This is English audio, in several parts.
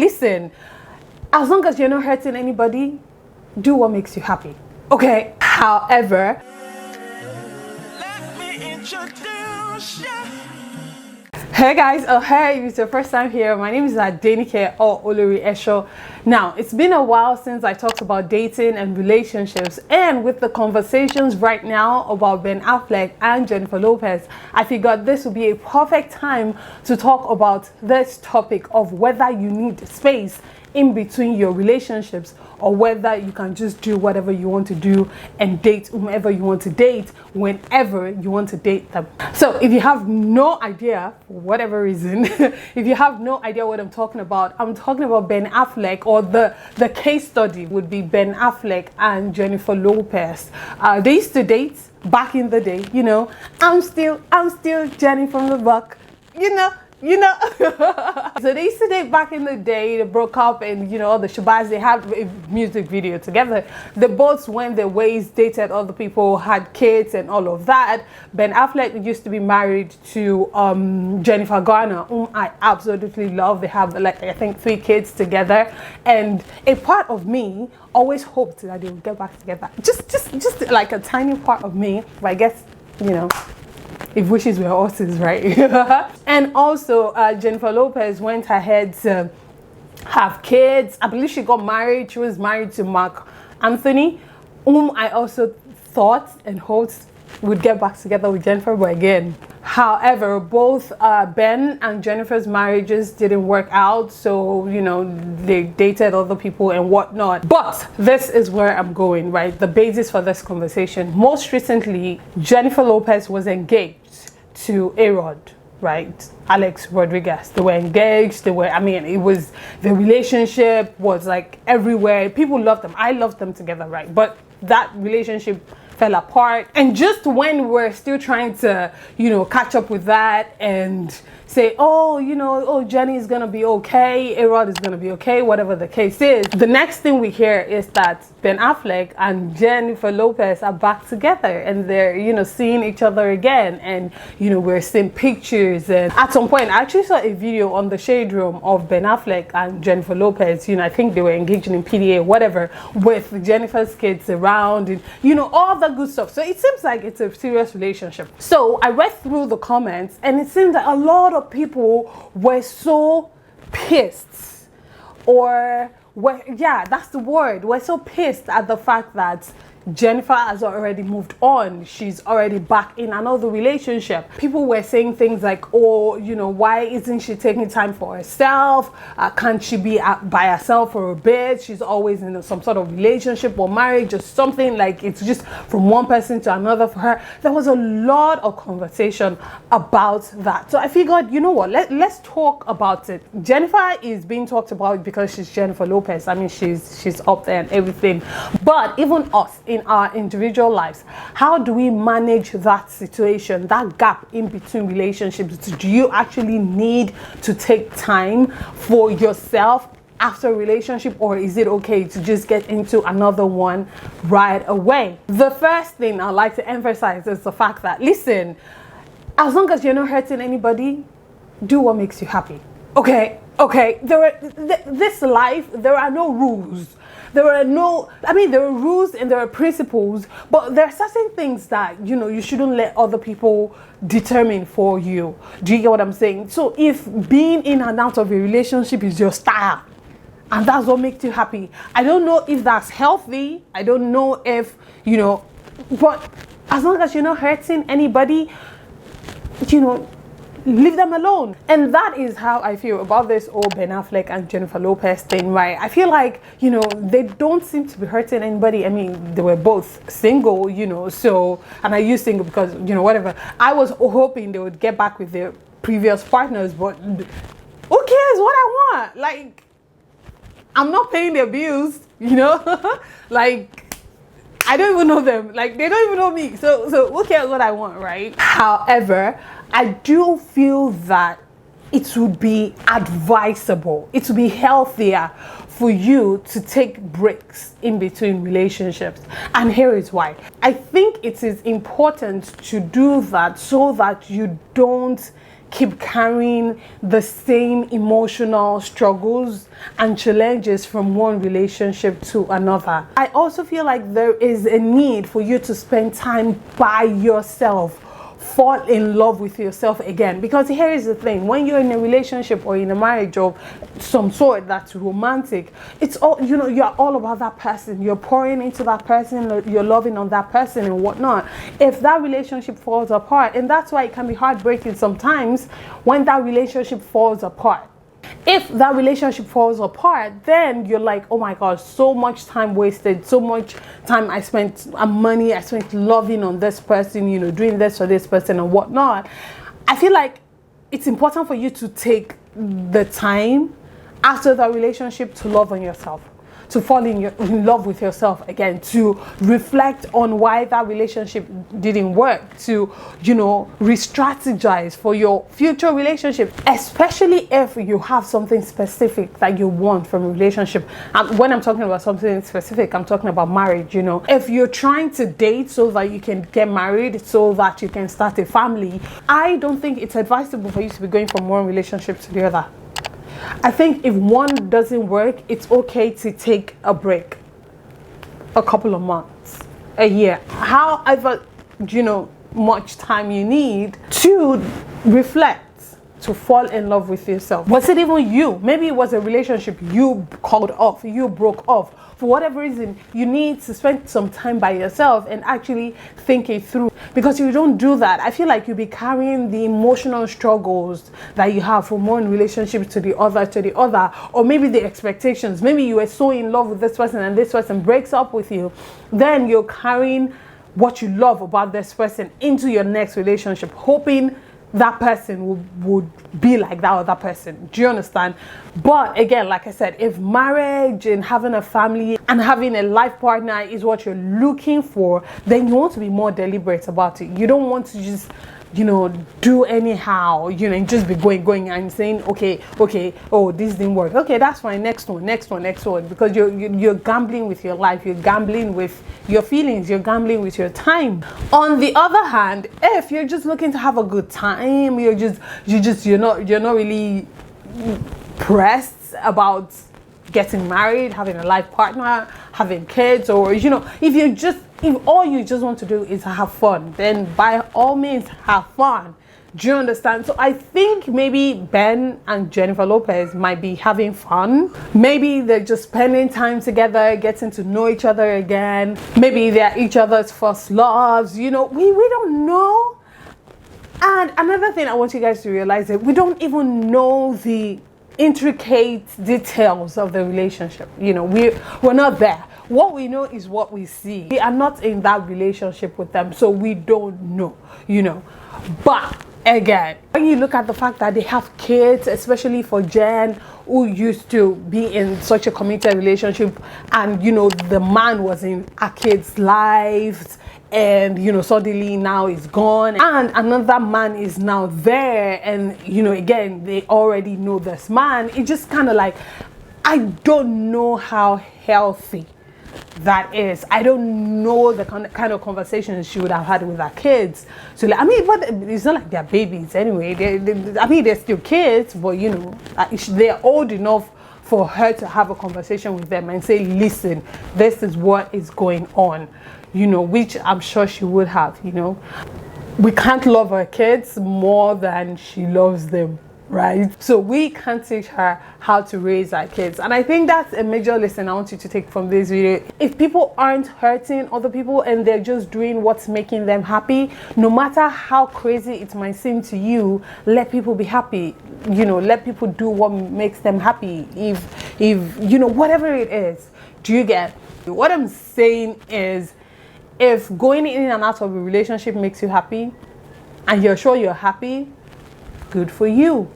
Listen, as long as you're not hurting anybody, do what makes you happy. Okay? However, let me introduce you. Hey guys, hey, if it's your first time here, my name is Adenike or Olori Esho. Now, it's been a while since I talked about dating and relationships, and with the conversations right now about Ben Affleck and Jennifer Lopez, I figured this would be a perfect time to talk about this topic of whether you need space in between your relationships or whether you can just do whatever you want to do and date whomever you want to date whenever you want to date them. So if you have no idea, for whatever reason, if you have no idea what I'm talking about Ben Affleck, or the case study would be Ben Affleck and Jennifer Lopez. They used to date back in the day, you know. I'm still Jenny from the block, you know. So they used to date back in the day. They broke up, and all the shabazz, they had a music video together. They both went their ways, dated other people, had kids and all of that. Ben Affleck used to be married to Jennifer Garner, whom I absolutely love. They have, like, I think 3 kids together, and a part of me always hoped that they would get back together. Just like a tiny part of me, but I guess, if wishes were horses, right? And also, Jennifer Lopez went ahead to have kids. I believe she got married. She was married to Mark Anthony, whom I also thought and hoped would get back together with Jennifer, but again. However, both Ben and Jennifer's marriages didn't work out, so they dated other people and whatnot. But this is where I'm going, right? The basis for this conversation. Most recently, Jennifer Lopez was engaged to A-Rod, right? Alex Rodriguez. They were engaged. The relationship was like everywhere. People loved them. I loved them together, right? But that relationship fell apart, and just when we're still trying to catch up with that and say, oh Jenny is gonna be okay, A-Rod is gonna be okay, whatever the case is, the next thing we hear is that Ben Affleck and Jennifer Lopez are back together, and they're seeing each other again, and we're seeing pictures. And at some point I actually saw a video on the Shade Room of Ben Affleck and Jennifer Lopez. I think they were engaging in PDA, whatever, with Jennifer's kids around, and all the good stuff. So it seems like it's a serious relationship. So I read through the comments, and it seems that a lot of people were so pissed, that's the word, we're so pissed at the fact that Jennifer has already moved on. She's already back in another relationship. People were saying things like, why isn't she taking time for herself? Can't she be by herself for a bit? She's always in some sort of relationship or marriage or something, like it's just from one person to another for her. There was a lot of conversation about that. So I figured, let's talk about it. Jennifer is being talked about because she's Jennifer Lopez. I mean, she's up there and everything. But even us, in our individual lives, how do we manage that situation, that gap in between relationships? Do you actually need to take time for yourself after a relationship, or is it okay to just get into another one right away? The first thing I'd like to emphasize is the fact that, listen, as long as you're not hurting anybody, do what makes you happy. Okay. This life, there are no rules. There are rules and there are principles, but there are certain things that, you shouldn't let other people determine for you. Do you get what I'm saying? So if being in and out of a relationship is your style, and that's what makes you happy, I don't know if that's healthy. I don't know if, but as long as you're not hurting anybody, leave them alone. And that is how I feel about this old Ben Affleck and Jennifer Lopez thing, right? I feel like, they don't seem to be hurting anybody. I mean, they were both single, so, and I use single because, whatever. I was hoping they would get back with their previous partners, but who cares what I want? Like, I'm not paying their bills, like, I don't even know them. Like, they don't even know me. So who cares what I want, right? However, I do feel that it would be advisable, it would be healthier for you to take breaks in between relationships. And here is why. I think it is important to do that so that you don't keep carrying the same emotional struggles and challenges from one relationship to another. I also feel like there is a need for you to spend time by yourself, fall in love with yourself again. Because here is the thing, when you're in a relationship or in a marriage of some sort that's romantic, it's all, you know, you're all about that person, you're pouring into that person, you're loving on that person and whatnot. If that relationship falls apart, and that's why it can be heartbreaking sometimes when that relationship falls apart. If that relationship falls apart, then you're like, oh my god, so much time wasted, so much time I spent, money I spent loving on this person, you know, doing this for this person and whatnot. I feel like it's important for you to take the time after that relationship to love on yourself, to fall in love with yourself again, to reflect on why that relationship didn't work, to, you know, re-strategize for your future relationship, especially if you have something specific that you want from a relationship. And when I'm talking about something specific, I'm talking about marriage, you know. If you're trying to date so that you can get married, so that you can start a family, I don't think it's advisable for you to be going from one relationship to the other. I think if one doesn't work, it's okay to take a break, a couple of months, a year, however, you know, much time you need to reflect, to fall in love with yourself. Was it even you? Maybe it was a relationship you called off, you broke off. For whatever reason, you need to spend some time by yourself and actually think it through. Because if you don't do that, I feel like you'll be carrying the emotional struggles that you have from one relationship to the other, or maybe the expectations. Maybe you were so in love with this person and this person breaks up with you. Then you're carrying what you love about this person into your next relationship, hoping that person would be like that other person. Do you understand? But again, like I said, if marriage and having a family and having a life partner is what you're looking for, then you want to be more deliberate about it. You don't want to just, you know, do anyhow, you know, and just be going and saying, okay, oh, this didn't work. Okay, that's fine. Next one. Because you're gambling with your life. You're gambling with your feelings. You're gambling with your time. On the other hand, if you're just looking to have a good time, you're not really pressed about getting married, having a life partner, having kids, or, you know, if all you just want to do is have fun, then by all means have fun. Do you understand? So I think maybe Ben and Jennifer Lopez might be having fun. Maybe they're just spending time together, getting to know each other again. Maybe they're each other's first loves. You know, we don't know. And another thing I want you guys to realize is we don't even know the intricate details of the relationship. You know, we're not there. What we know is what we see. We are not in that relationship with them, so we don't know, you know. But again, when you look at the fact that they have kids, especially for Jen, who used to be in such a committed relationship, and, you know, the man was in a kid's lives, and, you know, suddenly now is gone, and another man is now there, and, you know, again, they already know this man. It's just kind of like, I don't know how healthy that is. I don't know the kind of conversations she would have had with her kids. So, like, I mean, but it's not like they're babies anyway. I mean, they're still kids, but, you know, they're old enough for her to have a conversation with them and say, listen, this is what is going on, you know, which I'm sure she would have. You know, we can't love our kids more than she loves them, right? So we can't teach her how to raise our kids. And I think that's a major lesson I want you to take from this video. If people aren't hurting other people and they're just doing what's making them happy, no matter how crazy it might seem to you, let people be happy. You know, let people do what makes them happy. If you know, whatever it is. Do you get? What I'm saying is, if going in and out of a relationship makes you happy and you're sure you're happy, good for you.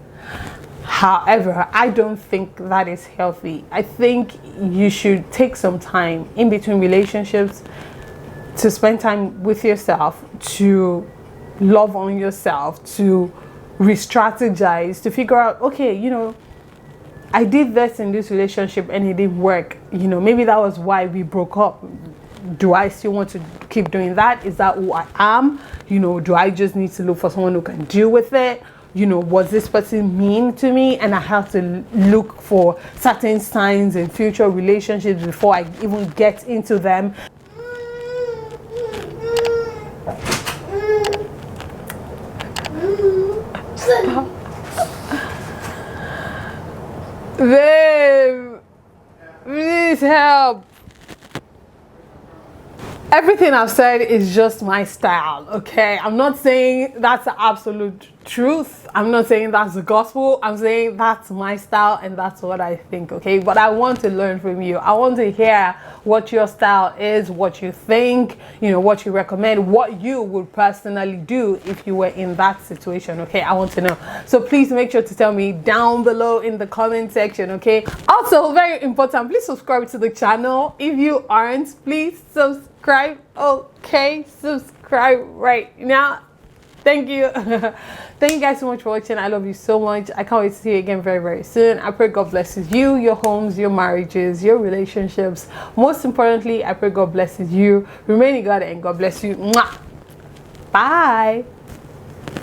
However, I don't think that is healthy. I think you should take some time in between relationships to spend time with yourself, to love on yourself, to re-strategize, to figure out, okay, you know, I did this in this relationship and it didn't work. You know, maybe that was why we broke up. Do I still want to keep doing that? Is that who I am? You know, do I just need to look for someone who can deal with it? you know, was this person mean to me? And I have to look for certain signs in future relationships before I even get into them. Babe, please help. Everything I've said is just my style, okay? I'm not saying that's the absolute truth. I'm not saying that's the gospel. I'm saying that's my style and that's what I think, okay? But I want to learn from you. I want to hear what your style is, what you think, you know, what you recommend, what you would personally do if you were in that situation, okay? I want to know. So please make sure to tell me down below in the comment section, okay? Also, very important, please subscribe to the channel. If you aren't, please subscribe, okay? Subscribe right now. Thank you. Thank you guys so much for watching. I love you so much. I can't wait to see you again very, very soon. I pray God blesses you, your homes, your marriages, your relationships. Most importantly, I pray God blesses you. Remain in God and God bless you. Mwah. Bye.